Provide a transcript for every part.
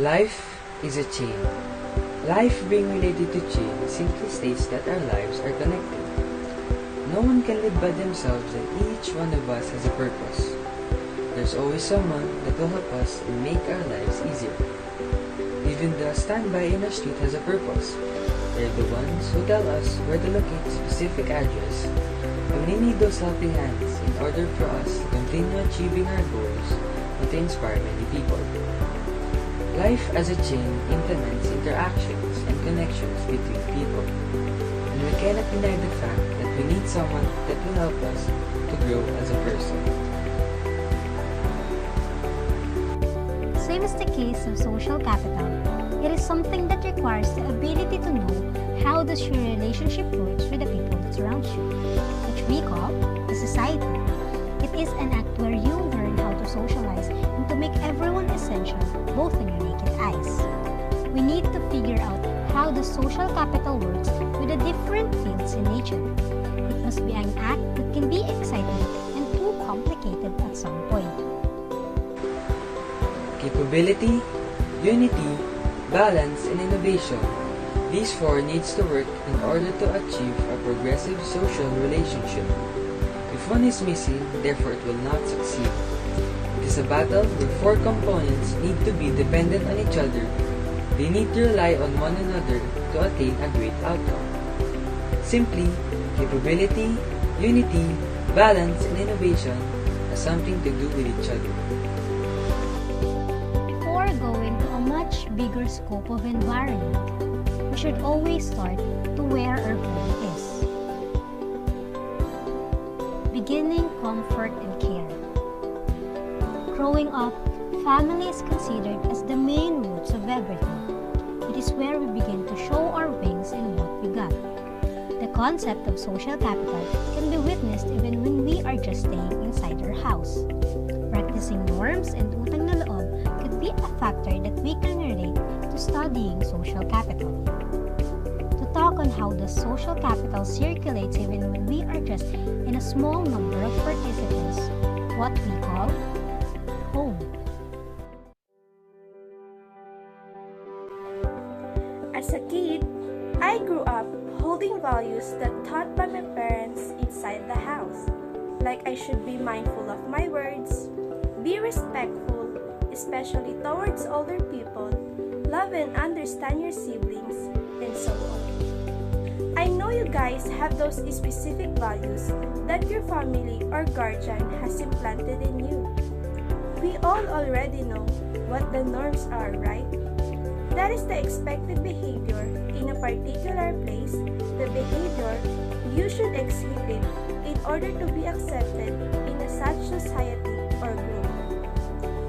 Life is a chain. Life being related to chain simply states that our lives are connected. No one can live by themselves and each one of us has a purpose. There's always someone that will help us and make our lives easier. Even the standby in our street has a purpose. They're the ones who tell us where to locate specific address when we need those helping hands in order for us to continue achieving our goals and to inspire many people. Life as a chain implements interactions and connections between people, and we cannot deny the fact that we need someone that will help us to grow as a person. Same as the case of social capital, it is something that requires the ability to know how does your relationship works with the people that surround you, which we call the society. It is an act where you learn how to socialize and to make everyone essential, both in your naked eyes. We need to figure out how the social capital works with the different fields in nature. It must be an act that can be exciting and too complicated at some point. Capability, unity, balance, and innovation. These four needs to work in order to achieve a progressive social relationship. If one is missing, therefore it will not succeed. It is a battle where four components need to be dependent on each other. They need to rely on one another to attain a great outcome. Simply, capability, unity, balance, and innovation have something to do with each other. Before going to a much bigger scope of environment, we should always start to where our home is. Beginning comfort and care. Growing up, family is considered as the main roots of everything. It is where we begin to show our wings in what we got. The concept of social capital can be witnessed even when we are just staying inside our house. Practicing norms and utang na loob could be a factor that we can relate to studying social capital. To talk on how the social capital circulates even when we are just in a small number of participants, what we call home. As a kid, I grew up holding values that taught by my parents inside the house, like I should be mindful of my words, be respectful, especially towards older people, love and understand your siblings, and so on. I know you guys have those specific values that your family or guardian has implanted in you. We all already know what the norms are, right? That is the expected behavior in a particular place, the behavior you should exhibit in order to be accepted in a such society or group.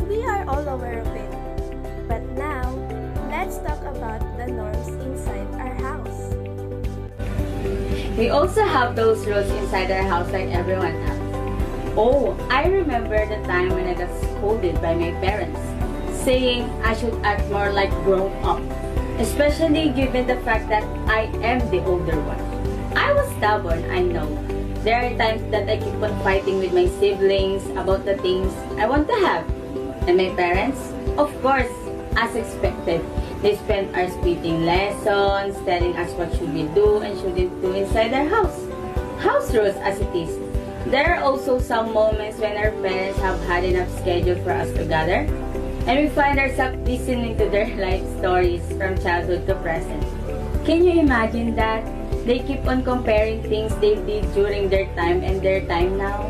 We are all aware of it. But now, let's talk about the norms inside our house. We also have those rules inside our house like everyone else. Oh, I remember the time when I got scolded by my parents, saying I should act more like grown up, especially given the fact that I am the older one. I was stubborn, I know. There are times that I keep on fighting with my siblings about the things I want to have. And my parents, of course, as expected, they spent hours repeating lessons, telling us what should we do and shouldn't do inside our house. House rules as it is. There are also some moments when our parents have had enough schedule for us to gather, and we find ourselves listening to their life stories from childhood to present. Can you imagine that? They keep on comparing things they did during their time and their time now.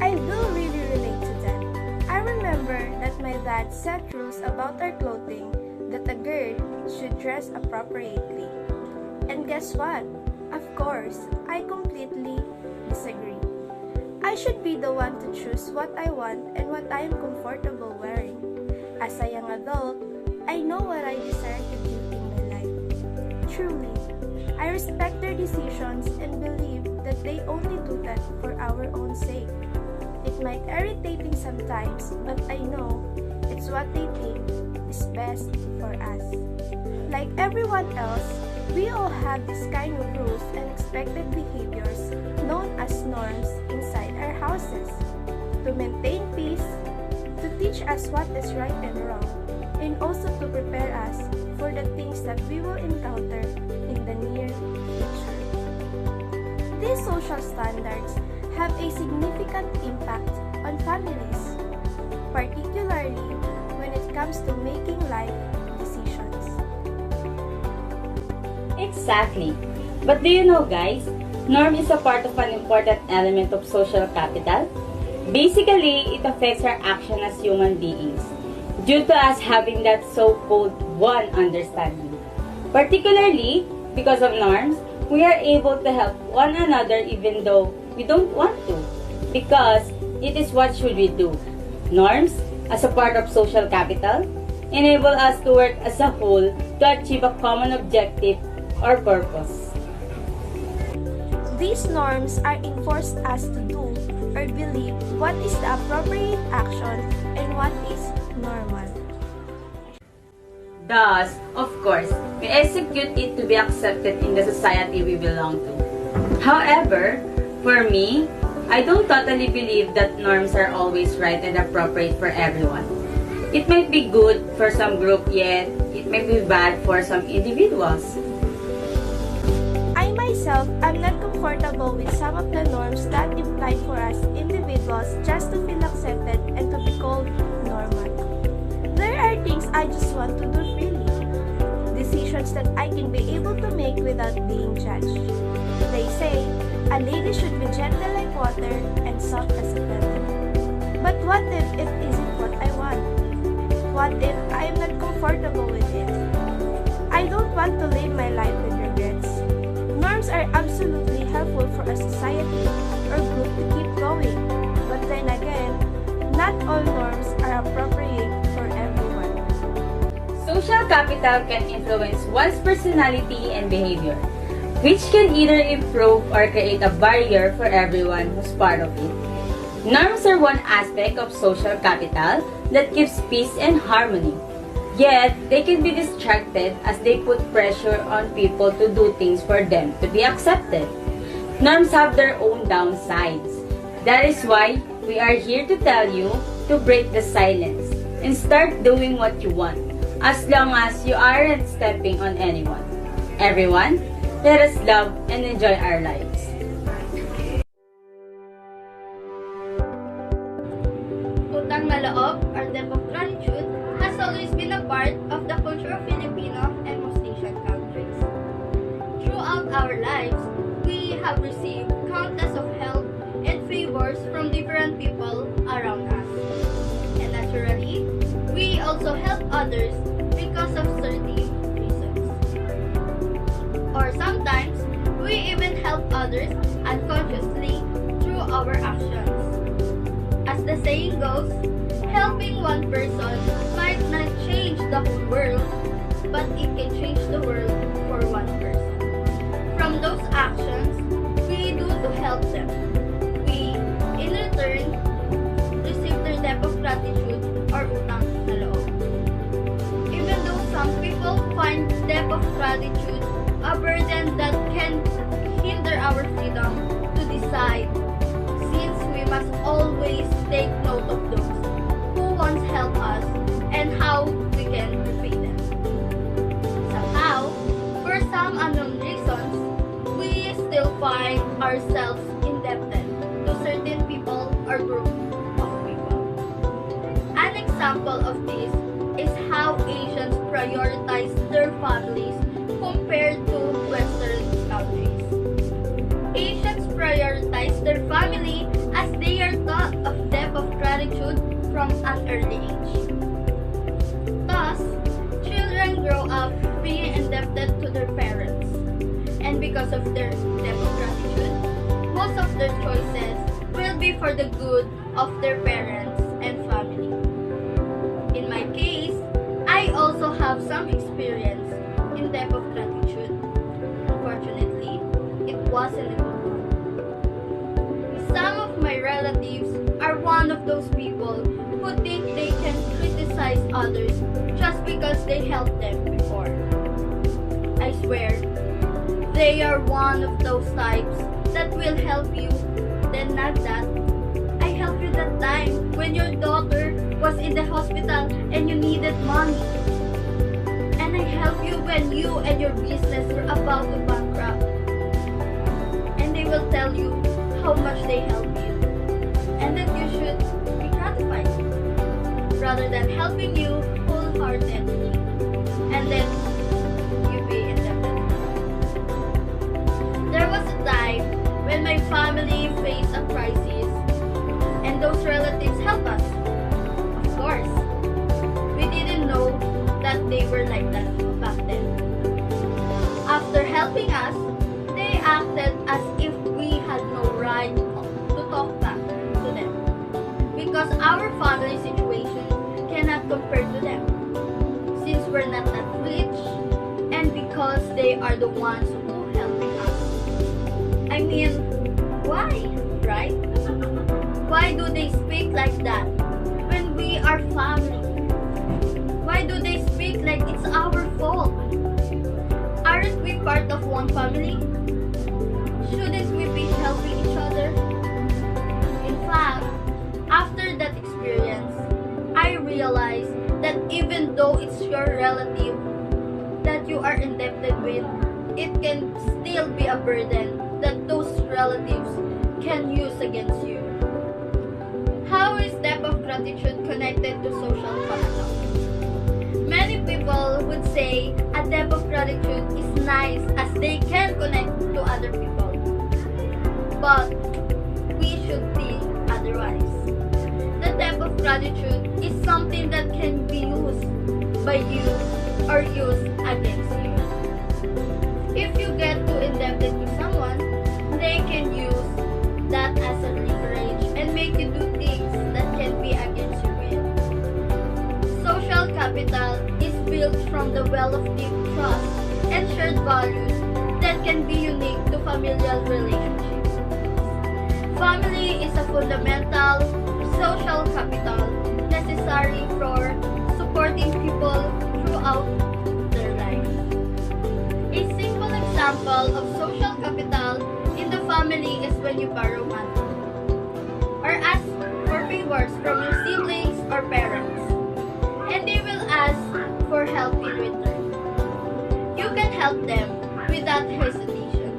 I do really relate to that. I remember that my dad set rules about our clothing that a girl should dress appropriately. And guess what? Of course, I completely disagree. I should be the one to choose what I want and what I am comfortable wearing. As a young adult, I know what I desire to do in my life. Truly, I respect their decisions and believe that they only do that for our own sake. It might irritate me sometimes, but I know it's what they think is best for us. Like everyone else, we all have this kind of rules and expected behaviors known as norms inside our houses. To maintain peace, to teach us what is right and wrong, and also to prepare us for the things that we will encounter in the near future. These social standards have a significant impact on families, particularly when it comes to making life decisions. Exactly. But do you know, guys, norm is a part of an important element of social capital. Basically, it affects our action as human beings due to us having that so-called one understanding. Particularly, because of norms, we are able to help one another even though we don't want to, because it is what should we do. Norms, as a part of social capital, enable us to work as a whole to achieve a common objective or purpose. These norms are enforced us to do or believe what is the appropriate action and what is normal. Thus, of course, we execute it to be accepted in the society we belong to. However, for me, I don't totally believe that norms are always right and appropriate for everyone. It might be good for some group, yet it may be bad for some individuals. I myself am not comfortable with some of the norms that imply for us individuals just to feel accepted and to be called normal. There are things I just want to do freely, decisions that I can be able to make without being judged. They say, a lady should be gentle like water and soft as a feather. But what if it isn't what I want? What if I am not comfortable with it? I don't want to live my life with regrets. Norms are absolutely helpful for a society or group to keep going. But then again, not all norms are appropriate for everyone. Social capital can influence one's personality and behavior, which can either improve or create a barrier for everyone who's part of it. Norms are one aspect of social capital that gives peace and harmony. Yet, they can be distracted as they put pressure on people to do things for them to be accepted. Norms have their own downsides. That is why we are here to tell you to break the silence and start doing what you want, as long as you aren't stepping on anyone. Everyone, let us love and enjoy our lives. Utang na loob, or debt of gratitude, has always been a part of the culture of Filipino and most Asian countries. Throughout our lives, we have received countless of help and favors from different people around us. And naturally, we also help others because of certain reasons. Or sometimes, we even help others unconsciously through our actions. As the saying goes, helping one person might not change the whole world, but it can change the world for one person. From those actions we do to help them, we, in return, receive their debt of gratitude or utang na loob. Even though some people find debt of gratitude a burden that can hinder our freedom to decide, since we must always take note of those who once helped us and how we can repay them. Somehow, for some unknown reasons, we still find ourselves indebted to certain people or group of people. An example of this is how Asians prioritize their families compared to Western countries. Asians prioritize their family as they are taught of debt of gratitude from an early age. Thus, children grow up being indebted to their parents, and because of their debt of gratitude, most of their choices will be for the good of their parents and family. In my case, I also have some experience in debt of gratitude. Unfortunately, it wasn't a good one. Some of my relatives are one of those people who think they can criticize others just because they helped them before. I swear, they are one of those types that will help you, then not that. I helped you that time when your daughter was in the hospital and you needed money. And I helped you when you and your business were about to bankrupt. And they will tell you how much they helped you and that you should be gratified rather than helping you wholeheartedly and then you be indebted. There was a time when my family faced a crisis and those relatives helped us. Of course, we didn't know that they were like that back then. After helping us, they acted as if we had no right to talk back to them because our family situation cannot compare to them since we're not that rich and because they are the ones who are helping us. I mean, why, right? Why do they speak like that when we are family? Why do they speak like it's our fault? Aren't we part of one family? Shouldn't we be helping each other? In fact, after that experience, I realized that even though it's your relative that you are indebted with, it can still be a burden that those relatives can use against you. How is debt of gratitude connected to social capital? Many people would say a debt of gratitude is nice as they can connect to other people. But we should think otherwise. The debt of gratitude is something that can be used by you or used against you. If you get too indebted to someone, they can use that as a leverage and make you do things that can be against your will. Social capital is built from the well of deep trust and shared values that can be unique to familial relationships. Family is a fundamental social capital necessary for supporting people throughout their life. A simple example of social capital in the family is when you borrow money or ask for favors from your siblings or parents, and they will ask for help in return. You can help them without hesitation,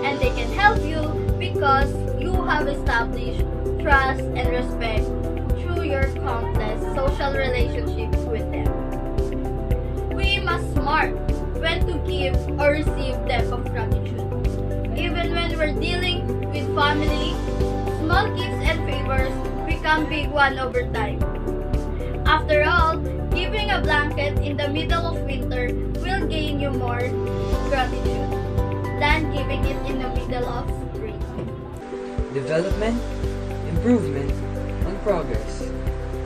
and they can help you because you have established trust and respect through your countless social relationships with them. We must mark when to give or receive debt of gratitude. Even when we're dealing with family, small gifts and favors become big one over time. After all, giving a blanket in the middle of winter will gain you more gratitude than giving it in the middle of spring. Development, improvement, and progress.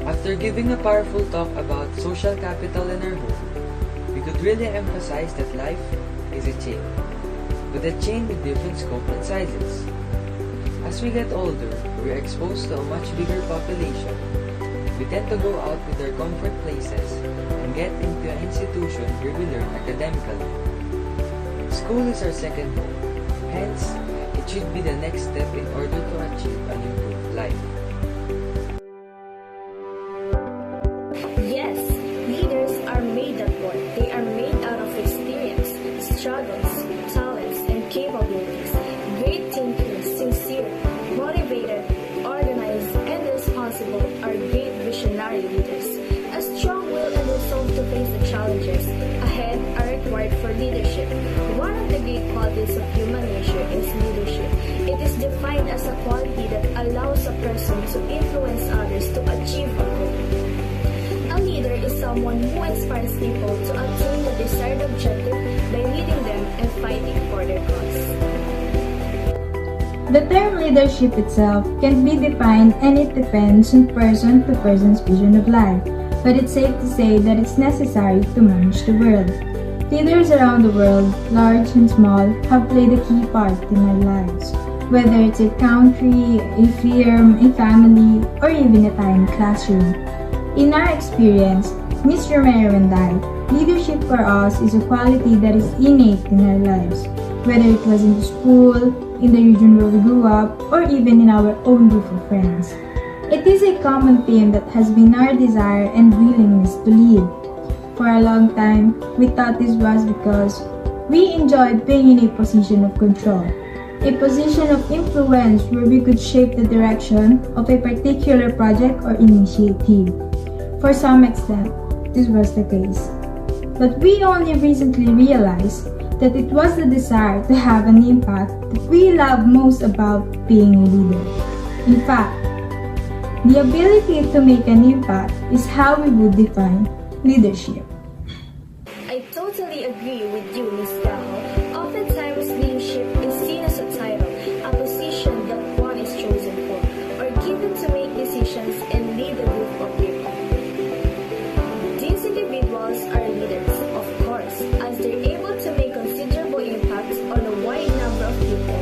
After giving a powerful talk about social capital in our home, we could really emphasize that life is a chain, but a chain with different scope and sizes. As we get older, we are exposed to a much bigger population. We tend to go out with our comfort places and get into an institution where we learn academically. School is our second home, hence, it should be the next step in order to achieve an improved life. Yes, leaders are made at work. They are made out of experience, struggles, talents, and capabilities. Great thinkers, sincere, motivated, organized, and responsible are great visionary leaders. A strong will and resolve to face the challenges ahead are required for leadership. One of the great qualities of human nature is leadership. It is defined as a quality that allows a person to influence others to achieve a goal. A leader is someone who inspires people to attain the desired objective by leading them and fighting for their cause. The term leadership itself can be defined and it depends on person to person's vision of life, but it's safe to say that it's necessary to manage the world. Leaders around the world, large and small, have played a key part in our lives, whether it's a country, a firm, a family, or even a tiny classroom. In our experience, Ms. Romero and I, leadership for us is a quality that is innate in our lives, whether it was in the school, in the region where we grew up, or even in our own group of friends. It is a common theme that has been our desire and willingness to lead. For a long time, we thought this was because we enjoyed being in a position of control, a position of influence where we could shape the direction of a particular project or initiative. For some extent, this was the case. But we only recently realized that it was the desire to have an impact that we love most about being a leader. In fact, the ability to make an impact is how we would define leadership. I totally agree with you, Ms. Gaho. Oftentimes, leadership is seen as a title, a position that one is chosen for, or given to make decisions and lead a group of people. These individuals are leaders, of course, as they're able to make considerable impacts on a wide number of people.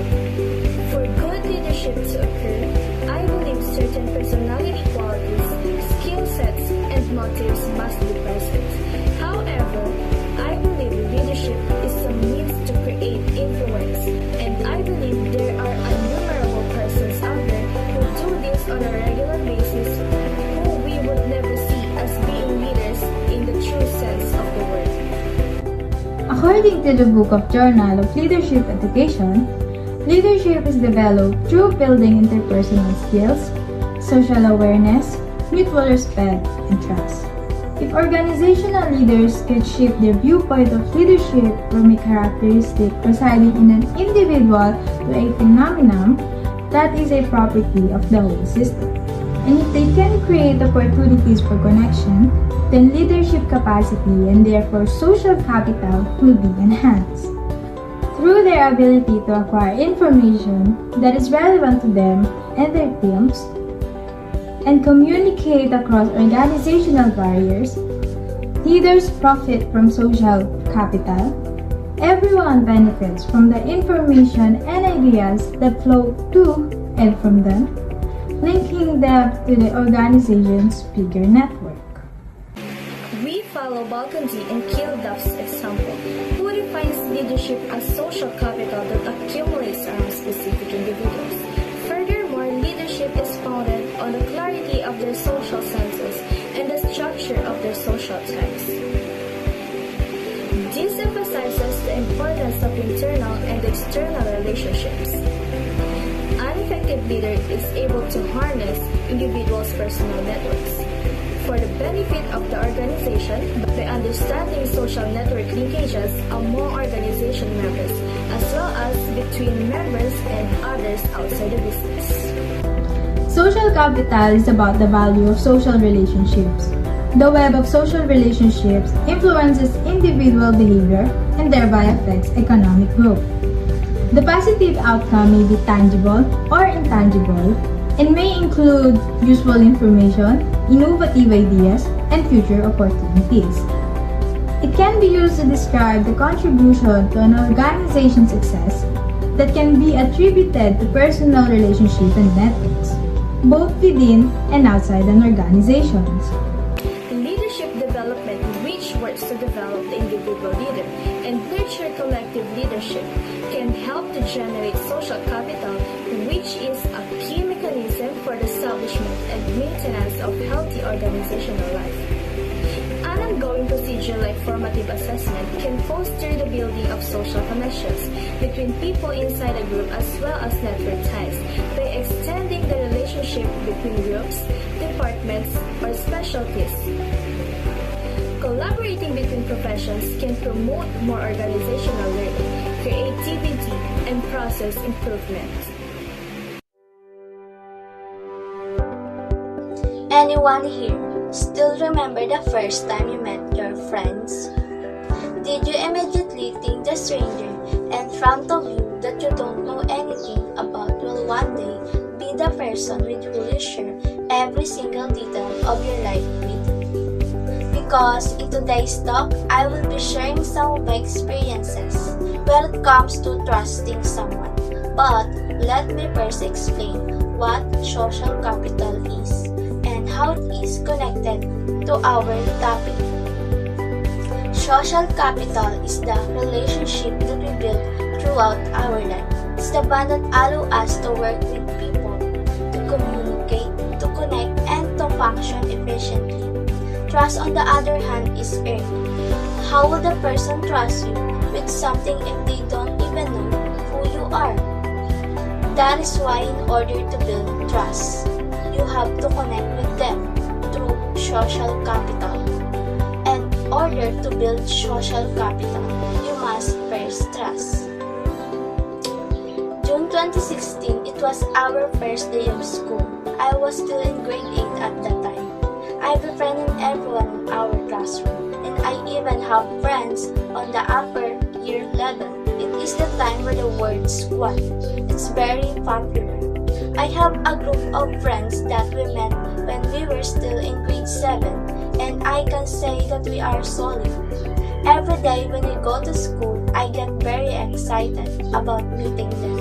For good leadership to occur, I believe certain personality qualities, skill sets, and motives must be present. However, I believe leadership is a means to create influence, and I believe there are innumerable persons out there who do this on a regular basis who we would never see as being leaders in the true sense of the word. According to the Book of Journal of Leadership Education, leadership is developed through building interpersonal skills, social awareness, mutual respect, and trust. If organizational leaders can shift their viewpoint of leadership from a characteristic residing in an individual to a phenomenon, that is a property of the whole system. And if they can create opportunities for connection, then leadership capacity and therefore social capital will be enhanced. Through their ability to acquire information that is relevant to them and their teams, and communicate across organizational barriers, leaders profit from social capital. Everyone benefits from the information and ideas that flow to and from them, linking them to the organization's bigger network. We follow Balkanji and Kilduff's example, who defines leadership as social capital that accumulates around specific individuals. Furthermore, leadership is founded on the clarity of their social senses and the structure of their social types. This emphasizes the importance of internal and external relationships. An effective leader is able to harness individuals' personal networks for the benefit of the organization by understanding social network linkages among organization members, as well as between members and others outside the business. Social capital is about the value of social relationships. The web of social relationships influences individual behavior and thereby affects economic growth. The positive outcome may be tangible or intangible and may include useful information, innovative ideas, and future opportunities. It can be used to describe the contribution to an organization's success that can be attributed to personal relationships and networks, both within and outside an organization. Leadership development, which works to develop the individual leader and nurture collective leadership, can help to generate social capital, which is a key mechanism for the establishment and maintenance of healthy organizational life. An ongoing procedure like formative assessment can foster the building of social connections between people inside a group as well as network ties by extending the relationship between groups, departments, or specialties. Collaborating between professions can promote more organizational learning, creativity, and process improvement. Anyone here still remember the first time you met your friends? Did you immediately think the stranger in front of you that you don't know anything about will one day be the person with whom you share every single detail of your life with? Because in today's talk, I will be sharing some of my experiences when it comes to trusting someone. But let me first explain what social capital is and how it is connected to our topic. Social capital is the relationship that we build throughout our life. It's the bond that allows us to work with people, to communicate, to connect, function efficiently. Trust, on the other hand, is earned. How would a person trust you with something if they don't even know who you are? That is why, in order to build trust, you have to connect with them through social capital. And in order to build social capital, you must first trust. June 2016, it was our first day of school. I was still in grade 8 at that time. I befriended everyone in our classroom, and I even have friends on the upper year level. It is the time where the word squad. It's very popular. I have a group of friends that we met when we were still in grade 7, and I can say that we are solid. Every day when we go to school, I get very excited about meeting them.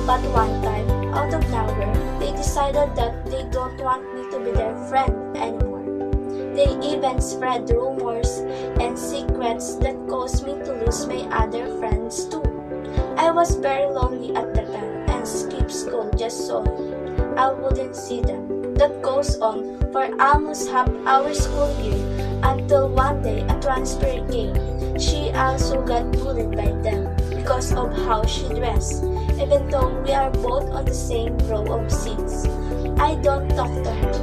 But one time, out of nowhere, they decided that they don't want me to be their friend anymore. They even spread rumors and secrets that caused me to lose my other friends too. I was very lonely at the time and skipped school just so I wouldn't see them. That goes on for almost half our school year until one day a transfer came. She also got bullied by them because of how she dressed, even though we are both on the same row of seats. I don't talk to her.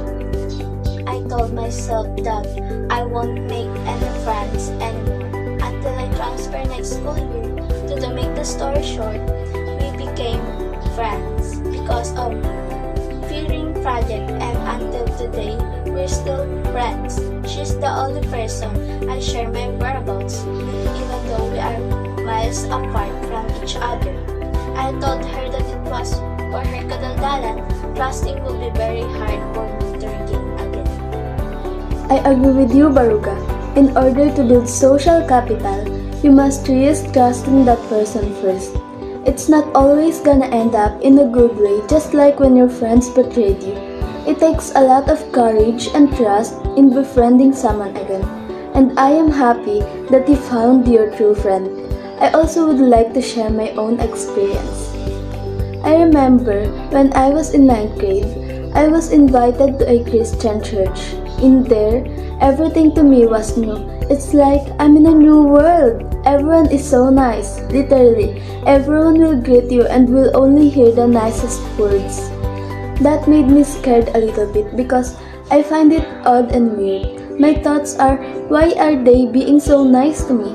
I told myself that I won't make any friends anymore until I transfer next school year. To make the story short, we became friends because of Fearing Project, and until today, we're still friends. She's the only person I share my whereabouts with, even though we are miles apart from each other. I told her that it was for her kadaldalan, trusting will be very hard for me to regain again. I agree with you, Baruga. In order to build social capital, you must risk trusting that person first. It's not always gonna end up in a good way, just like when your friends betrayed you. It takes a lot of courage and trust in befriending someone again. And I am happy that you found your true friend. I also would like to share my own experience. I remember when I was in 9th grade, I was invited to a Christian church. In there, everything to me was new. It's like I'm in a new world. Everyone is so nice. Literally, everyone will greet you and will only hear the nicest words. That made me scared a little bit because I find it odd and weird. My thoughts are, why are they being so nice to me?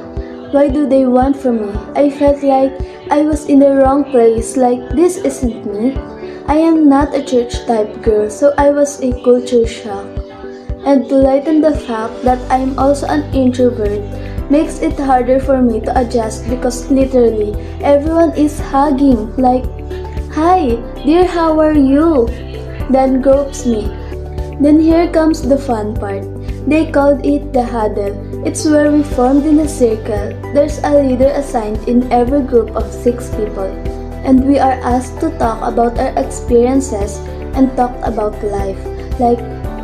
Why do they want from me? I felt like I was in the wrong place, like this isn't me. I am not a church type girl, so I was a culture shock. And to lighten the fact that I am also an introvert makes it harder for me to adjust because literally everyone is hugging like, "Hi, dear, how are you?" That gropes me. Then here comes the fun part. They called it the huddle. It's where we formed in a circle. There's a leader assigned in every group of 6 people. And we are asked to talk about our experiences and talk about life. Like,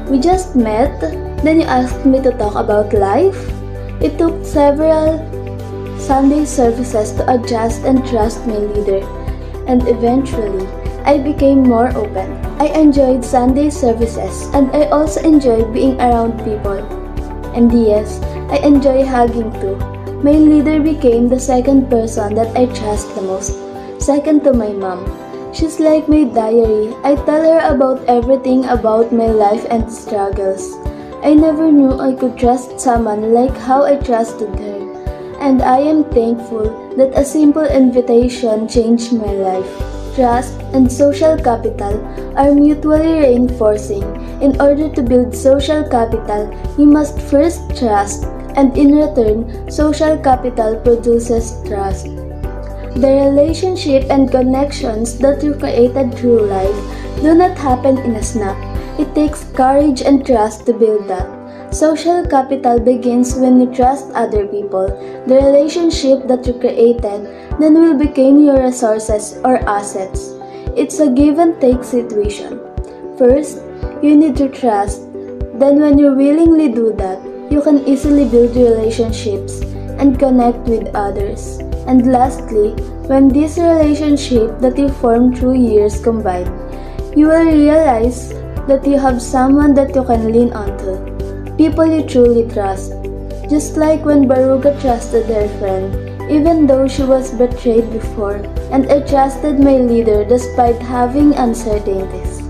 we just met, then you asked me to talk about life? It took several Sunday services to adjust and trust my leader. And eventually, I became more open. I enjoyed Sunday services and I also enjoyed being around people. And yes, I enjoy hugging too. My leader became the second person that I trust the most, second to my mom. She's like my diary. I tell her about everything about my life and struggles. I never knew I could trust someone like how I trusted her. And I am thankful that a simple invitation changed my life. Trust and social capital are mutually reinforcing. In order to build social capital, you must first trust, and in return, social capital produces trust. The relationship and connections that you created through life do not happen in a snap. It takes courage and trust to build that. Social capital begins when you trust other people. The relationship that you created then will become your resources or assets. It's a give and take situation. First, you need to trust. Then when you willingly do that, you can easily build relationships and connect with others. And lastly, when this relationship that you formed through years combine, you will realize that you have someone that you can lean onto, people you truly trust. Just like when Baruga trusted her friend, even though she was betrayed before, and I trusted my leader despite having uncertainties.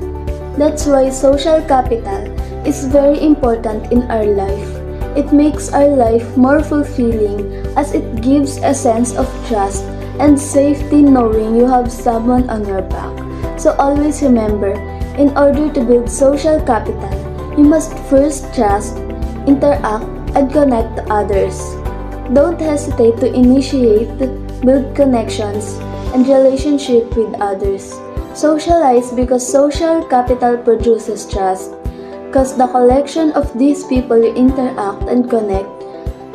That's why social capital is very important in our life. It makes our life more fulfilling as it gives a sense of trust and safety knowing you have someone on your back. So always remember, in order to build social capital, you must first trust, interact, and connect to others. Don't hesitate to initiate, build connections, and relationship with others. Socialize because social capital produces trust. Because the collection of these people you interact and connect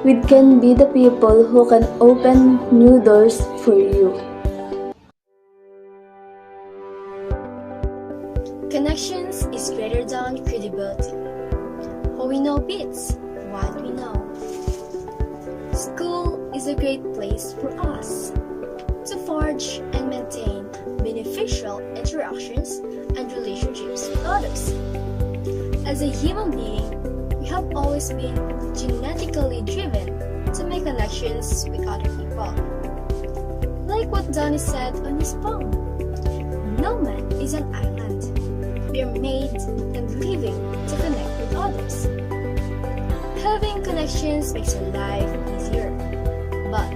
with can be the people who can open new doors for you. Connections is greater than credibility. Who we know beats what we know. School is a great place for us to forge and maintain beneficial interactions and relationships with others. As a human being, we have always been genetically driven to make connections with other people. Like what Donnie said on his poem, no man is an island. We are made and living to connect with others. Having connections makes your life easier, but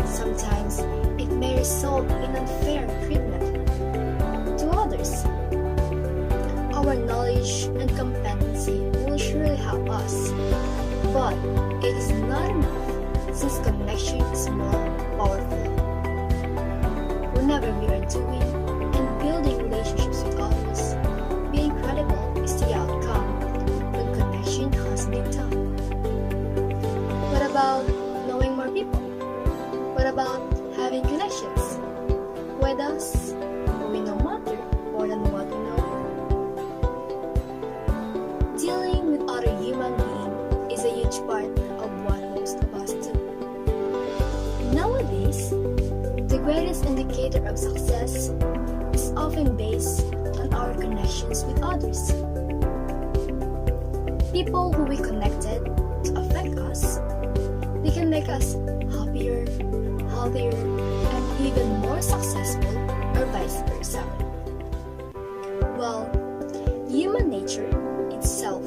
sometimes it may result in unfair treatment to others. Our knowledge and competency will surely help us, but it is not enough since connection is more powerful. Whenever we are doing and building relationships with others, being credible is the outcome when connection has been done. What about knowing more people? What about having connections? Why does we know matter more than what we know? Dealing with other human beings is a huge part of what most of us do. Nowadays, the greatest indicator of success is often based on our connections with others. People who we connected to affect us, they can make us happier, healthier, and even more successful, or vice versa. Well, human nature itself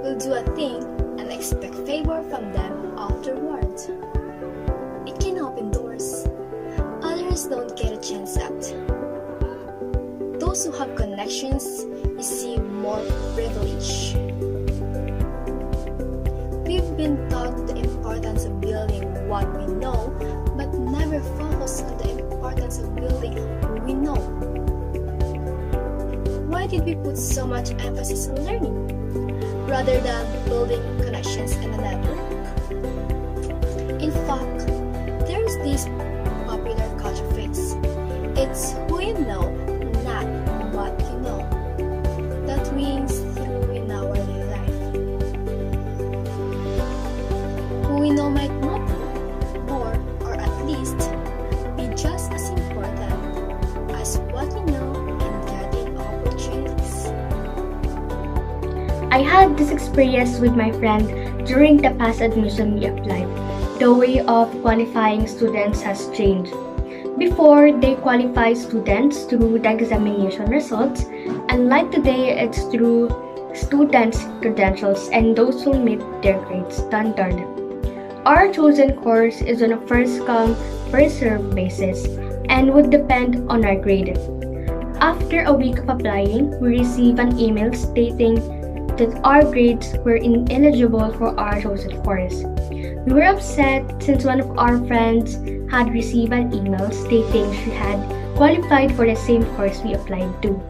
will do a thing and expect favor from them afterward. It can open doors others don't get a chance at. Those who have connections receive more privilege. We've been taught the importance of building what we know, but never focus on the importance of building who we know. Why did we put so much emphasis on learning, rather than building connections in a network? In fact, there's this popular culture phrase, it's who you know, not what you know, that rings through in our daily life. Who we know might matter more, or at least be just as important as what we know in getting opportunities. I had this experience with my friend during the past admission we applied. The way of qualifying students has changed. Before, they qualify students through the examination results, and like today, it's through students' credentials and those who meet their grade standard. Our chosen course is on a first-come, first-served basis and would depend on our grade. After a week of applying, we received an email stating that our grades were ineligible for our chosen course. We were upset since one of our friends had received an email stating she had qualified for the same course we applied to.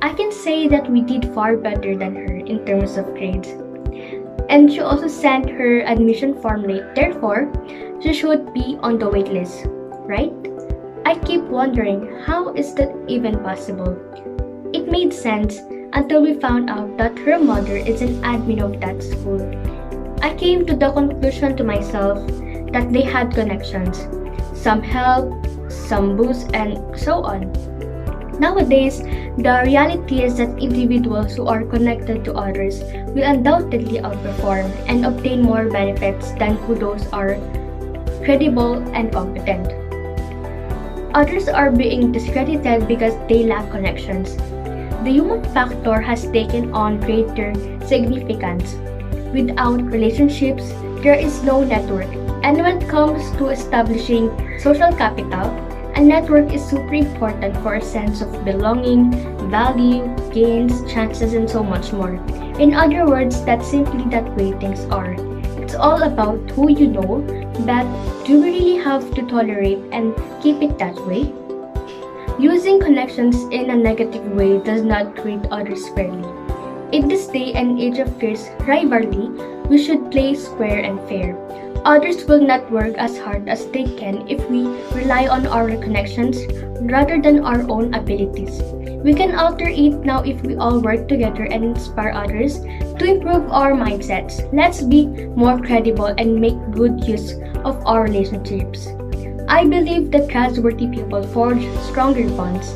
I can say that we did far better than her in terms of grades. And she also sent her admission form late, therefore, she should be on the wait list, right? I keep wondering, how is that even possible? It made sense until we found out that her mother is an admin of that school. I came to the conclusion to myself that they had connections, some help, some boost, and so on. Nowadays, the reality is that individuals who are connected to others will undoubtedly outperform and obtain more benefits than who those are credible and competent. Others are being discredited because they lack connections. The human factor has taken on greater significance. Without relationships, there is no network. And when it comes to establishing social capital, a network is super important for a sense of belonging, value, gains, chances, and so much more. In other words, that's simply that way things are. It's all about who you know, but do we really have to tolerate and keep it that way? Using connections in a negative way does not treat others fairly. In this day and age of fierce rivalry, we should play square and fair. Others will not work as hard as they can if we rely on our connections rather than our own abilities. We can alter it now if we all work together and inspire others to improve our mindsets. Let's be more credible and make good use of our relationships. I believe that trustworthy people forge stronger bonds,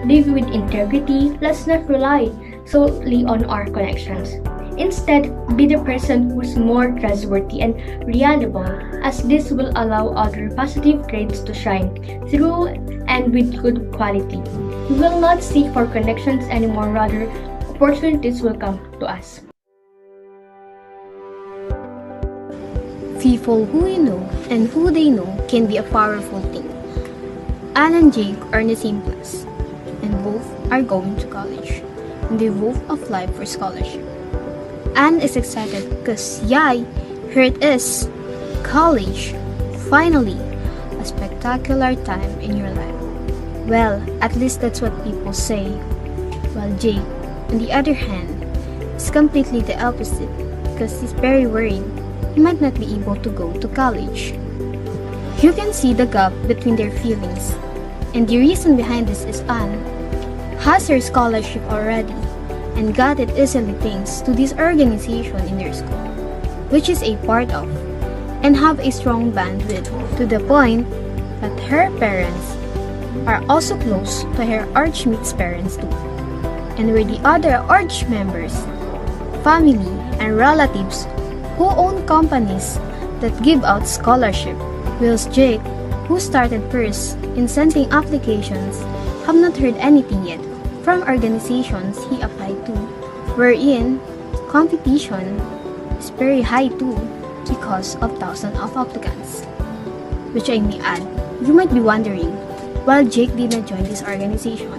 live with integrity, let's not rely solely on our connections. Instead, be the person who's more trustworthy and reliable, as this will allow other positive traits to shine through and with good quality. We will not seek for connections anymore, rather, opportunities will come to us. People who you know and who they know can be a powerful thing. Anne and Jake are in the same class, and both are going to college, and they both apply for scholarship. Anne is excited because, yay, here it is, college, finally, a spectacular time in your life. Well, at least that's what people say. While Jake, on the other hand, is completely the opposite because he's very worried he might not be able to go to college. You can see the gap between their feelings, and the reason behind this is Anne has her scholarship already and got it easily thanks to this organization in their school, which is a part of, and have a strong bond with, to the point that her parents are also close to her Archmate's parents too, and were the other Arch members, family, and relatives who own companies that give out scholarship, whilst Jake, who started first in sending applications, have not heard anything yet from organizations he applied to, wherein competition is very high too because of thousands of applicants. Which I may add, you might be wondering, why Jake did not join this organization?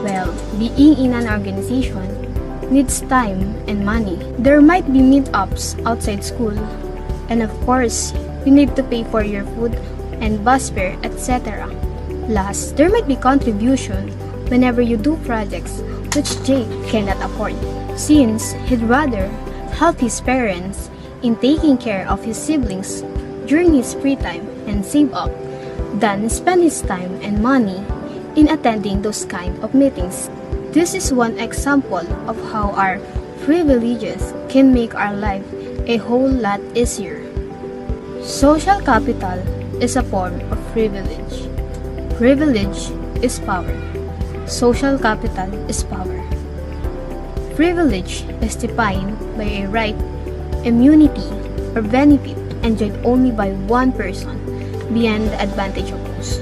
Well, being in an organization needs time and money. There might be meetups outside school, and of course, you need to pay for your food and bus fare, etc. Last, there might be contribution whenever you do projects which Jake cannot afford, since he'd rather help his parents in taking care of his siblings during his free time and save up than spend his time and money in attending those kind of meetings. This is one example of how our privileges can make our life a whole lot easier. Social capital is a form of privilege. Privilege is power. Social capital is power. Privilege is defined by a right, immunity, or benefit enjoyed only by one person beyond the advantage of most.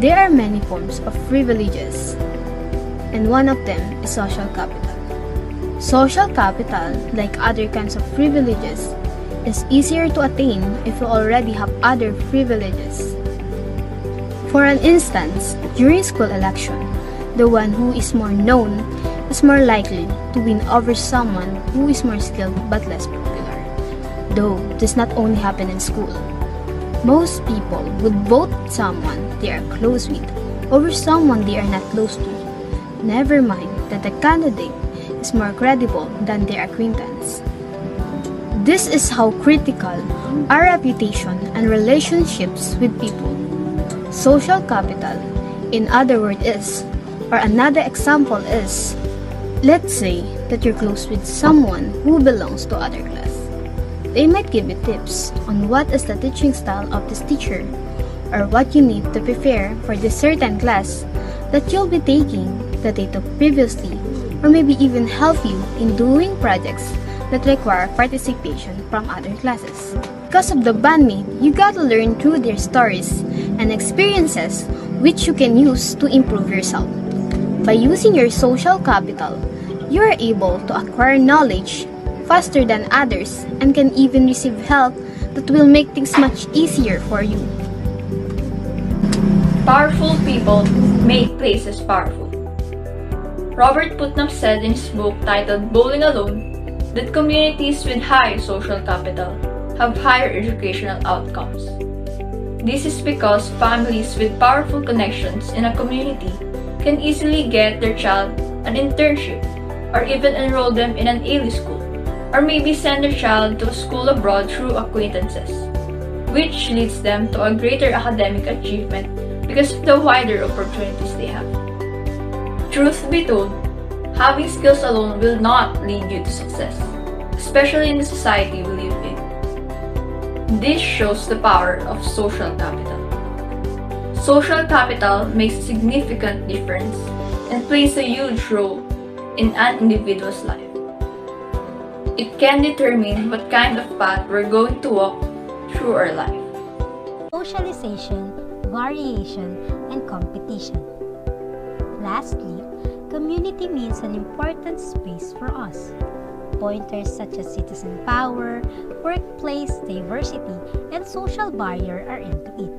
There are many forms of privileges, and one of them is social capital. Social capital, like other kinds of privileges, is easier to attain if you already have other privileges. For an instance, during school election, the one who is more known is more likely to win over someone who is more skilled but less popular. Though this not only happen in school. Most people would vote someone they are close with over someone they are not close to. Never mind that the candidate is more credible than their acquaintance. This is how critical our reputation and relationships with people. Social capital, in other words, is, or another example is, let's say that you're close with someone who belongs to other class. They might give you tips on what is the teaching style of this teacher, or what you need to prepare for this certain class, that you'll be taking that they took previously, or maybe even help you in doing projects that require participation from other classes. Because of the bandmate, you got to learn through their stories and experiences which you can use to improve yourself. By using your social capital, you are able to acquire knowledge faster than others and can even receive help that will make things much easier for you. Powerful people make places powerful. Robert Putnam said in his book titled Bowling Alone that communities with high social capital have higher educational outcomes. This is because families with powerful connections in a community can easily get their child an internship or even enroll them in an elite school, or maybe send their child to a school abroad through acquaintances, which leads them to a greater academic achievement because of the wider opportunities they have. Truth be told, having skills alone will not lead you to success, especially in the society we live in. This shows the power of social capital. Social capital makes a significant difference and plays a huge role in an individual's life. It can determine what kind of path we're going to walk through our life. Socialization, variation, and competition. Lastly, community means an important space for us. Pointers such as citizen power, workplace diversity, and social barrier are into it.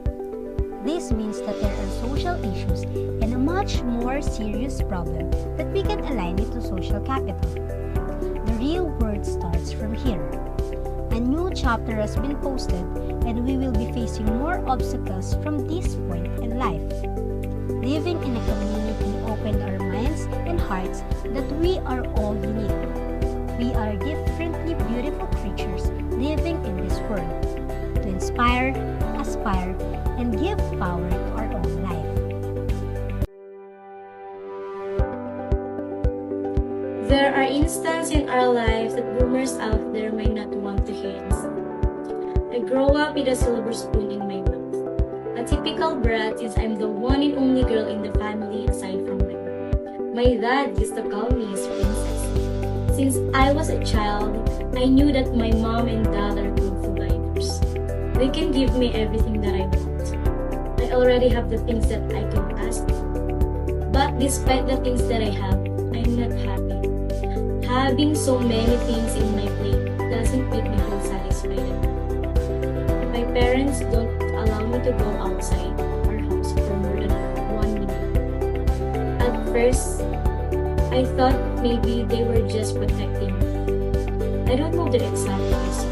This means that there are social issues and a much more serious problem that we can align it to social capital. The real work starts from here. A new chapter has been posted and we will be facing more obstacles from this point in life. Living in a community opened our minds and hearts that we are all unique. We are differently beautiful creatures living in this world to inspire, aspire, and give power to our own life. There are instances in our lives that boomers out there might not want to hear us. I grow up with a silver spoon in my mouth. A typical brat since I'm the one and only girl in the family aside from my mom. My dad used to call me his princess. Since I was a child, I knew that my mom and dad are good providers. They can give me everything that I want. I already have the things that I can ask for. But despite the things that I have, I'm not happy. Having so many things in my plate doesn't make me feel satisfied. My parents don't allow me to go outside our house for more than 1 minute. At first, I thought maybe they were just protecting me. I don't know the exact reason.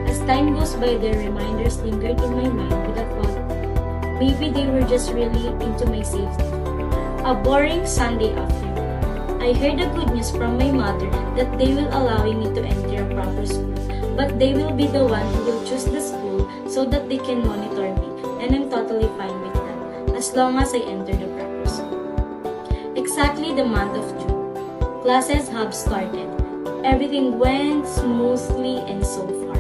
As time goes by, their reminders lingered in my mind with a thought maybe they were just really into my safety. A boring Sunday afternoon, I heard the good news from my mother that they will allow me to enter a proper school, but they will be the one who will choose the school so that they can monitor me, and I'm totally fine with that, as long as I enter the proper school. Exactly the month of June, classes have started. Everything went smoothly and so far.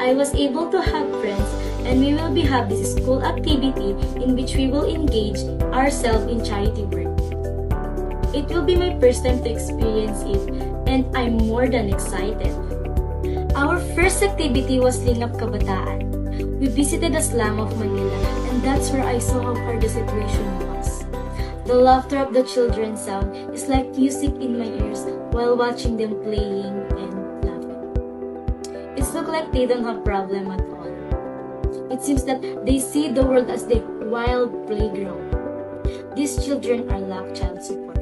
I was able to have friends, and we will be having this school activity in which we will engage ourselves in charity work. It will be my first time to experience it, and I'm more than excited. Our first activity was Lingap Kabataan. We visited the slum of Manila, and that's where I saw how hard the situation was. The laughter of the children sound is like music in my ears while watching them playing and laughing. It looks like they don't have problem at all. It seems that they see the world as their wild playground. These children are lack child support.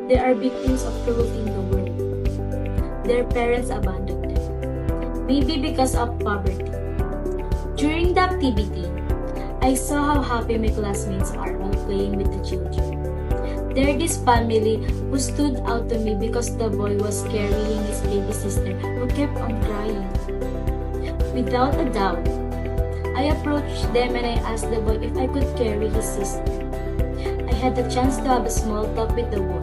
They are victims of cruelty in the world. Their parents abandoned them, maybe because of poverty. During the activity, I saw how happy my classmates are while playing with the children. They're this family who stood out to me because the boy was carrying his baby sister who kept on crying. Without a doubt, I approached them and I asked the boy if I could carry his sister. I had the chance to have a small talk with the boy.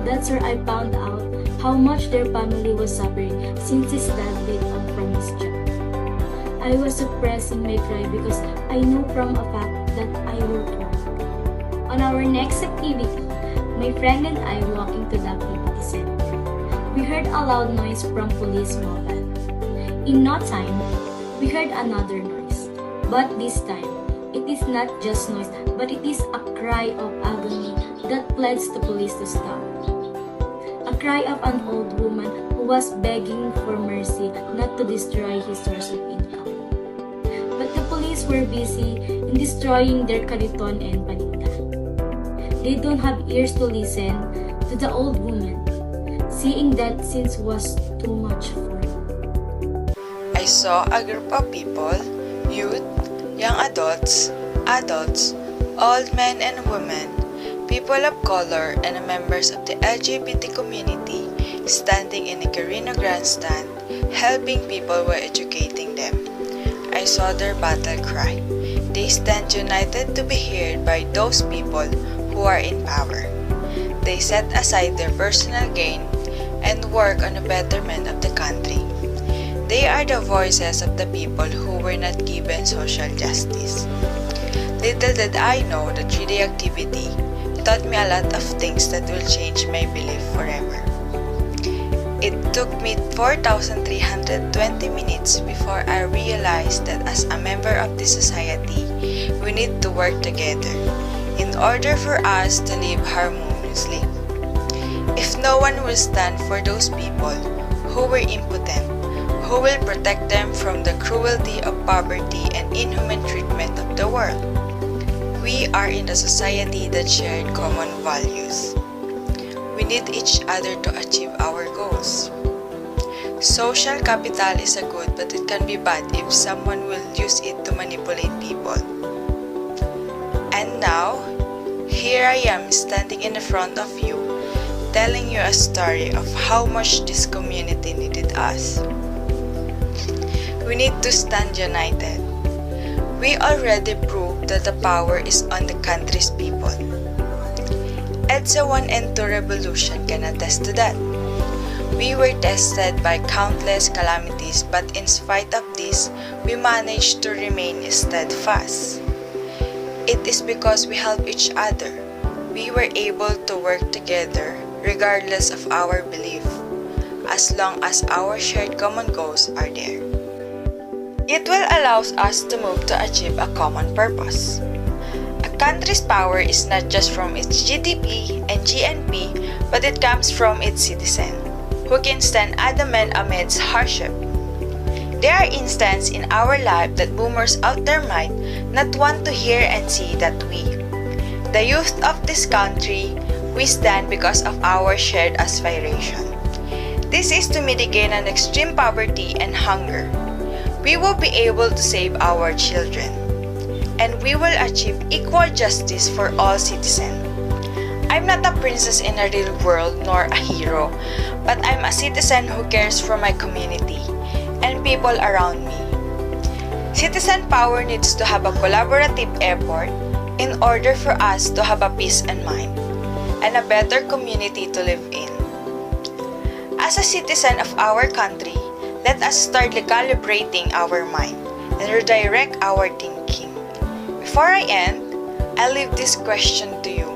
That's where I found out how much their family was suffering since his dad laid off from his job. I was suppressing my cry because I know from a fact that I will cry. On our next activity, my friend and I walked into the activity center. We heard a loud noise from police mobile. In no time, we heard another noise. But this time, it is not just noise, but it is a cry of agony that pleads the police to stop. A cry of an old woman who was begging for mercy not to destroy his source of income. But the police were busy in destroying their kariton and paninda. They don't have ears to listen to the old woman, seeing that since was too much for them. I saw a group of people, youth, young adults, old men and women, people of color, and members of the LGBT community standing in a Carino grandstand, helping people while educating them. I saw their battle cry. They stand united to be heard by those people who are in power. They set aside their personal gain and work on the betterment of the country. They are the voices of the people who were not given social justice. Little did I know that 3-day activity taught me a lot of things that will change my belief forever. It took me 4,320 minutes before I realized that as a member of this society, we need to work together in order for us to live harmoniously. If no one will stand for those people who were impotent, who will protect them from the cruelty of poverty and inhuman treatment of the world? We are in a society that shared common values. We need each other to achieve our goals. Social capital is a good, but it can be bad if someone will use it to manipulate people. And now, here I am standing in the front of you, telling you a story of how much this community needed us. We need to stand united. We already proved that the power is on the country's people. EDSA 1 and 2 revolution can attest to that. We were tested by countless calamities, but in spite of this, we managed to remain steadfast. It is because we help each other. We were able to work together regardless of our belief, as long as our shared common goals are there. It will allow us to move to achieve a common purpose. A country's power is not just from its GDP and GNP, but it comes from its citizens, who can stand adamant amidst hardship. There are instances in our life that boomers out there might not want to hear and see that we, the youth of this country, we stand because of our shared aspiration. This is to mitigate an extreme poverty and hunger. We will be able to save our children, and we will achieve equal justice for all citizens. I'm not a princess in a real world nor a hero, but I'm a citizen who cares for my community and people around me. Citizen power needs to have a collaborative effort in order for us to have a peace in mind and a better community to live in. As a citizen of our country, let us start recalibrating our mind and redirect our thinking. Before I end, I'll leave this question to you.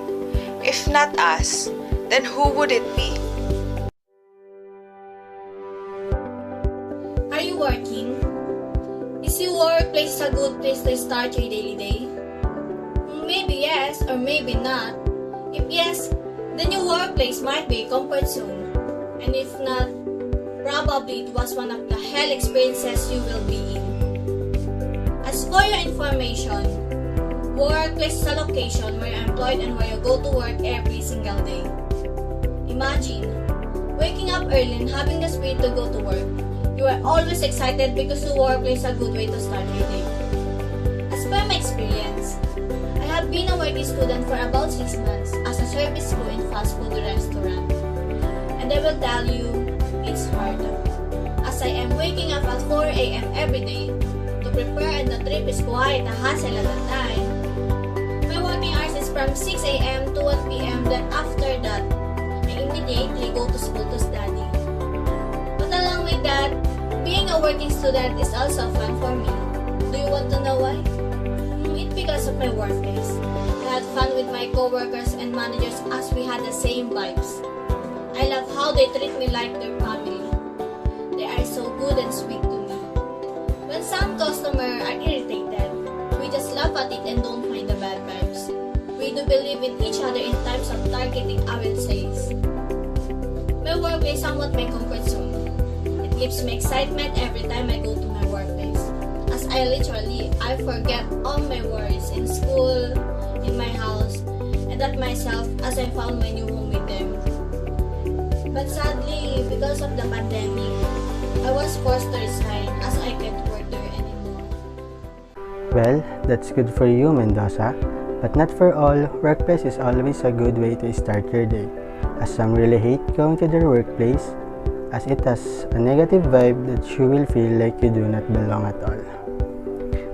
If not us, then who would it be? Are you working? Is your workplace a good place to start your daily day? Maybe yes, or maybe not. If yes, then your workplace might be a comfort zone. And if not, probably it was one of the hell experiences you will be in. As for your information, workplace is a location where you're employed and where you go to work every single day. Imagine waking up early and having the spirit to go to work. You are always excited because the workplace is a good way to start your day. As per my experience, I have been a working student for about 6 months as a service crew in fast food restaurant. And I will tell you, it's hard. As I am waking up at 4 a.m. every day to prepare, and the trip is quite a hassle at the time. My working hours is from 6 a.m. to 1 p.m. Then after that, I immediately go to school to study. But along with that, being a working student is also fun for me. Do you want to know why? It's because of my workplace. I had fun with my coworkers and managers as we had the same vibes. I love how they treat me like their family. They are so good and sweet to me. When some customers are irritated, we just laugh at it and don't find the bad vibes. We do believe in each other in times of targeting, I will say. My workplace is somewhat my comfort zone. It gives me excitement every time I go to my workplace, as I forget all my worries in school, in my house, and at myself as I found my new home with them. But sadly, because of the pandemic, I was forced to resign as I can't work there anymore. Well, that's good for you, Mendoza. But not for all, workplace is always a good way to start your day, as some really hate going to their workplace, as it has a negative vibe that you will feel like you do not belong at all.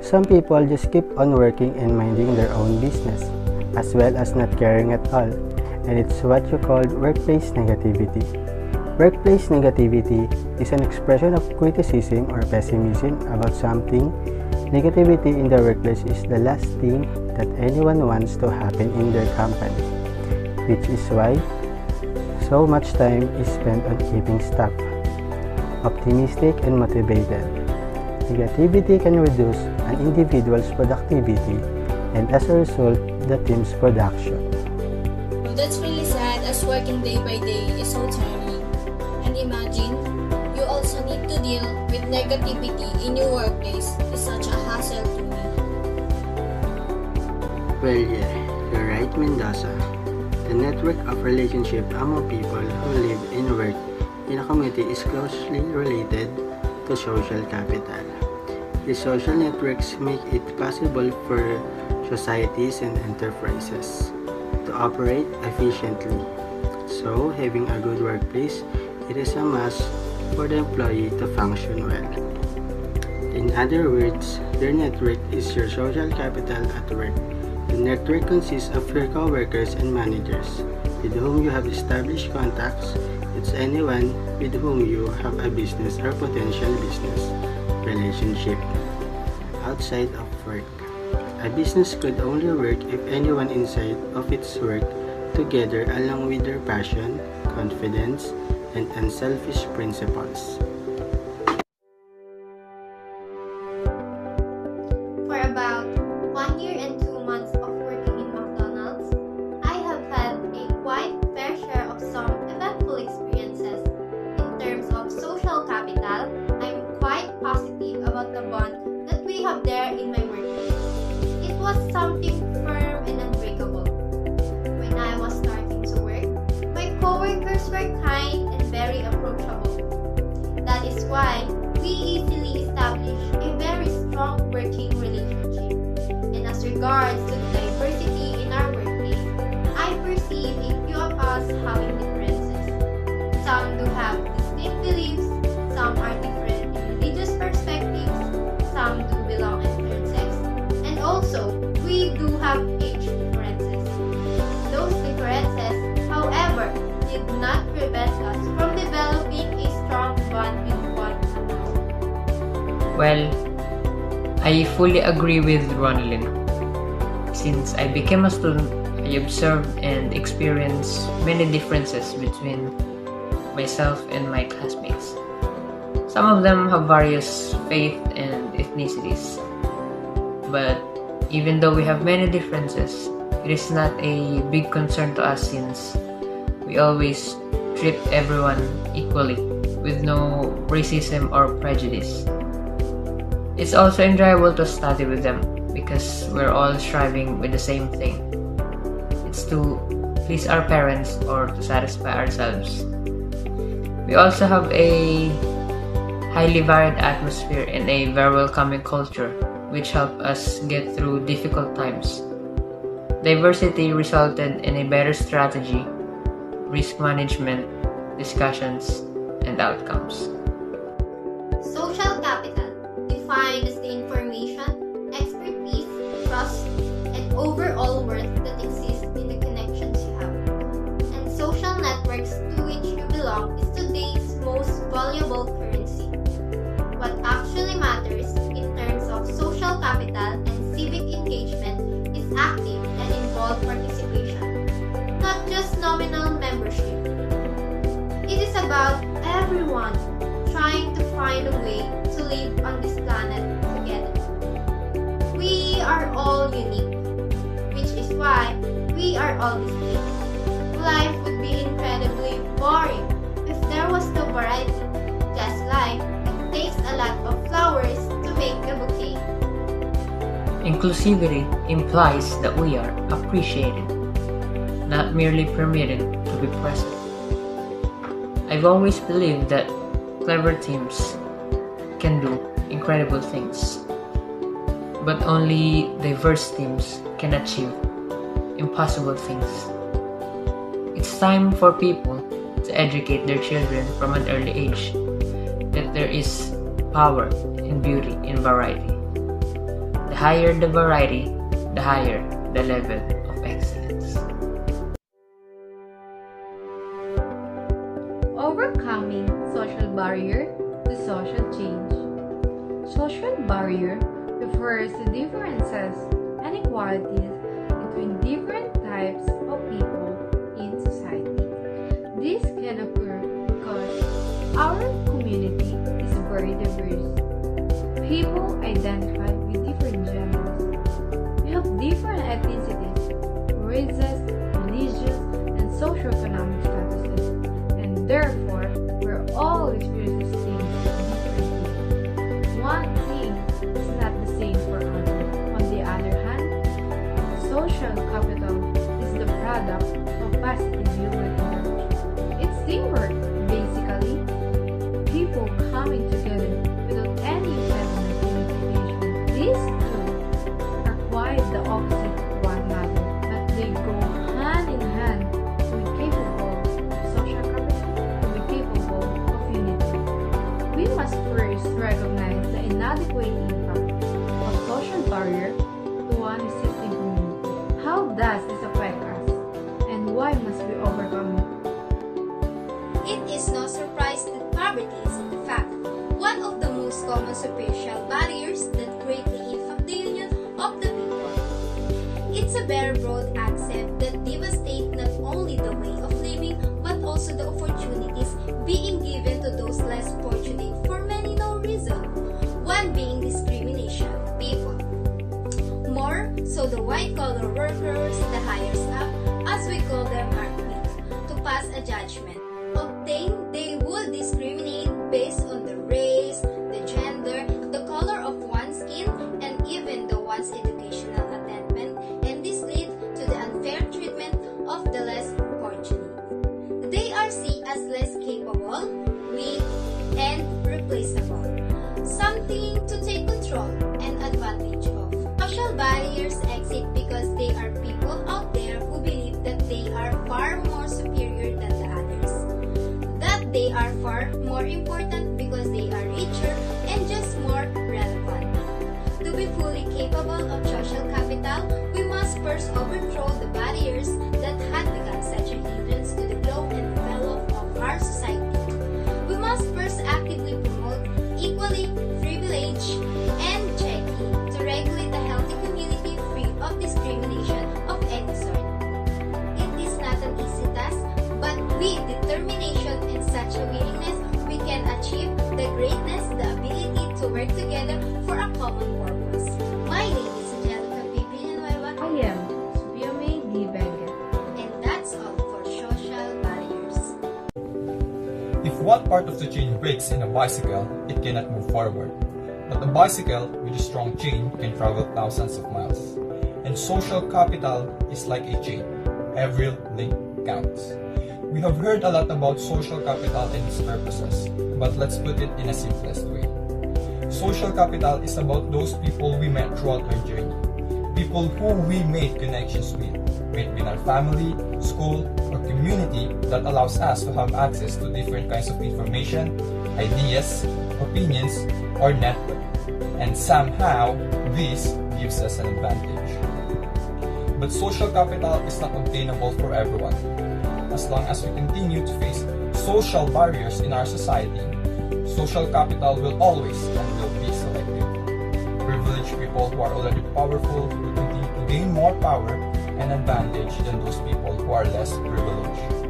Some people just keep on working and minding their own business, as well as not caring at all, and it's what you call workplace negativity. Workplace negativity is an expression of criticism or pessimism about something. Negativity in the workplace is the last thing that anyone wants to happen in their company, which is why so much time is spent on keeping staff optimistic and motivated. Negativity can reduce an individual's productivity and as a result, the team's production. Well, that's really sad as working day by day is so tiring. And imagine, you also need to deal with negativity in your workplace. It's such a hassle to me. Well, yeah, you're right, Mendoza. The network of relationship among people who live and work in a community is closely related to social capital. These social networks make it possible for societies and enterprises to operate efficiently. So, having a good workplace, it is a must for the employee to function well. In other words, their network is your social capital at work. The network consists of your co-workers and managers, with whom you have established contacts. It's anyone with whom you have a business or potential business relationship outside of work. A business could only work if anyone inside of its work together along with their passion, confidence, and unselfish principles. For about 1 year and 2 months of working in McDonald's, I have had a quite fair share of some eventful experiences. In terms of social capital, I'm quite positive about the bond that we have there in my workplace. It was something firm and unbreakable. When I was starting to work, my coworkers were kind and very approachable. That is why we easily established a very strong working relationship. And as regards to the diversity in our workplace, I perceive a few of us having differences. Some do have distinct beliefs, some are different in religious perspectives, some do belong in third sex, and also we do have age differences. Those differences, however, did not prevent us from developing a strong bond with one another. Well, I fully agree with Ronaldin. Since I became a student, I observed and experienced many differences between myself and my classmates. Some of them have various faith and ethnicities. But even though we have many differences, it is not a big concern to us since we always treat everyone equally with no racism or prejudice. It's also enjoyable to study with them because we're all striving with the same thing. It's to please our parents or to satisfy ourselves. We also have a highly varied atmosphere and a very welcoming culture which help us get through difficult times. Diversity resulted in a better strategy, risk management, discussions, and outcomes. Social capital, defined as the information, expertise, trust, and overall worth that exists in the connections you have. And social networks to which you belong is today's most valuable currency. What actually matters in terms of social capital and civic engagement is active and involved nominal membership. It is about everyone trying to find a way to live on this planet together. We are all unique, which is why we are all distinct. Life would be incredibly boring if there was no variety, just like it takes a lot of flowers to make a bouquet. Inclusivity implies that we are appreciated, not merely permitted to be present. I've always believed that clever teams can do incredible things, but only diverse teams can achieve impossible things. It's time for people to educate their children from an early age that there is power and beauty in variety. The higher the variety, the higher the level of excellence. Overcoming social barrier to social change. Social barrier refers to differences and inequalities between different types of people in society. This can occur because our community is very diverse. People identify with different genders. We have different ethnicities, races, religious, and socioeconomic statuses, and therefore we're all experiencing things differently. One thing is not the same for others. On the other hand, social capital is the product of positive human interaction. It's teamwork, basically. People coming together without any impediment to unification. These two are quite the opposite of one another, but they go hand in hand to be capable of social capital, to be capable of unity. We must first recognize the inadequate impact of social barrier to one existing community. How does this affect us, and why must we overcome it? It is no surprise that poverty is in fact one of the most common social barriers that greatly impact the union of the people. It's a very broad concept that devastates not only the way of living but also the opportunities being given to those less fortunate for many no reason. One being discrimination, people. More so the white-collar workers, the higher staff, as we call them, are quick to pass a judgment. Obtain, they would discriminate based on the race, the gender, the color of one's skin, and even the one's educational attainment, and this leads to the unfair treatment of the less fortunate. They are seen as less capable, weak, and replaceable. Something to take control and advantage of. Social barriers exist because there are people out there who believe that they are far more superior than the others. That they are far more important because they are richer and just more relevant. To be fully capable of social capital, we must first overthrow the barriers that had become such a hindrance to the growth and development of our society. We must first actively promote equality, privilege, and checking to regulate a healthy community free of discrimination of any sort. It is not an easy task, but with determination and such a willingness, we can achieve the greatness, the ability to work together for a common purpose. My name is Angelica P. Villanueva. I am Sophia May D. Benguet. And that's all for social barriers. If one part of the chain breaks in a bicycle, it cannot move forward. But a bicycle with a strong chain can travel thousands of miles. And social capital is like a chain. Every link counts. We have heard a lot about social capital and its purposes, but let's put it in a simplest way. Social capital is about those people we met throughout our journey. People who we made connections with, may it be in our family, school, or community that allows us to have access to different kinds of information, ideas, opinions, or network. And somehow, this gives us an advantage. But social capital is not obtainable for everyone. As long as we continue to face social barriers in our society, social capital will always and will be selective. Privileged people who are already powerful will continue to gain more power, and advantage than those people who are less privileged.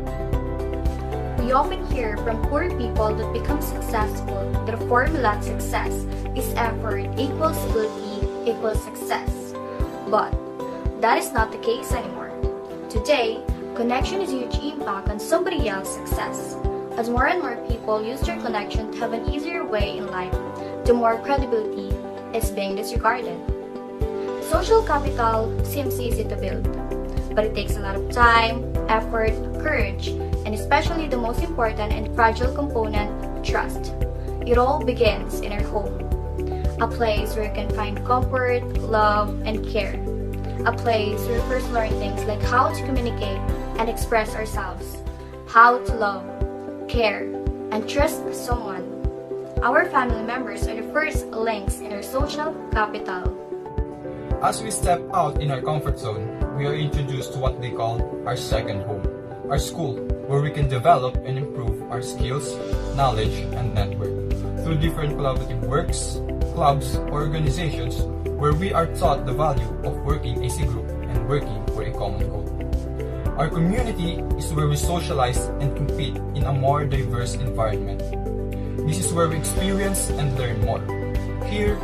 We often hear from poor people that become successful that the formula to success is effort equals ability equals success. But that is not the case anymore. Today, connection is a huge impact on somebody else's success. As more and more people use their connection to have an easier way in life, the more credibility is being disregarded. Social capital seems easy to build, but it takes a lot of time, effort, courage, and especially the most important and fragile component, trust. It all begins in our home, a place where you can find comfort, love, and care. A place where we first learn things like how to communicate and express ourselves, how to love, care, and trust someone. Our family members are the first links in our social capital. As we step out in our comfort zone, we are introduced to what they call our second home, our school, where we can develop and improve our skills, knowledge, and network through different collaborative works, clubs, or organizations where we are taught the value of working as a group and working for a common goal. Our community is where we socialize and compete in a more diverse environment. This is where we experience and learn more. Here,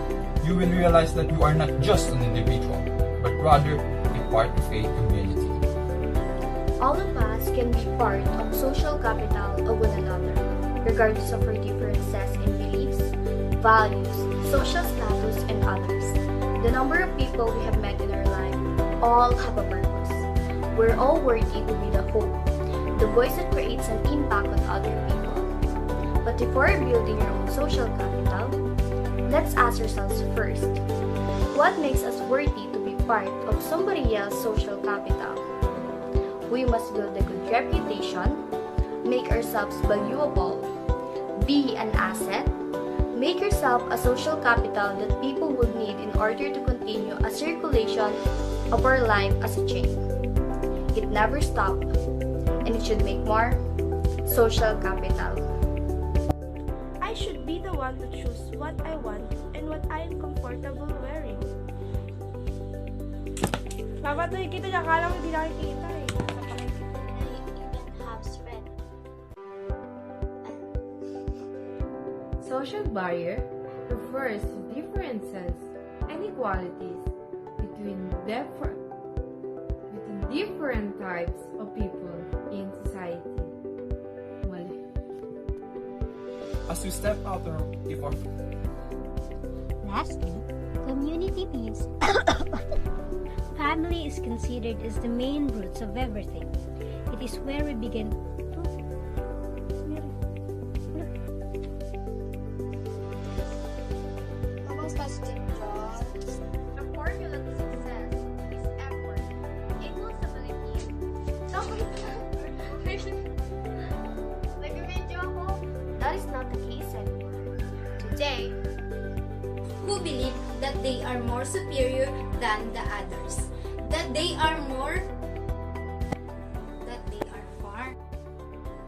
you will realize that you are not just an individual, but rather a part of a community. All of us can be part of social capital of one another, regardless of our differences in beliefs, values, social status, and others. The number of people we have met in our life all have a purpose. We're all worthy to be the hope, the voice that creates an impact on other people. But before building your own social capital, let's ask ourselves first, what makes us worthy to be part of somebody else's social capital? We must build a good reputation, make ourselves valuable, be an asset, make yourself a social capital that people would need in order to continue a circulation of our life as a chain. It never stops, and it should make more social capital. I should be the one to choose what I want and what I am comfortable wearing. Mama, tuloy kita niya. Akala ko hindi nakikita eh. Social barrier refers to differences and inequalities between different types of people in society. As we step out of our Lastly, community means family is considered as the main roots of everything. It is where we begin The formula to success is effort equals ability. That is not the case anymore. Today, who believe that they are more superior than the others, that they are more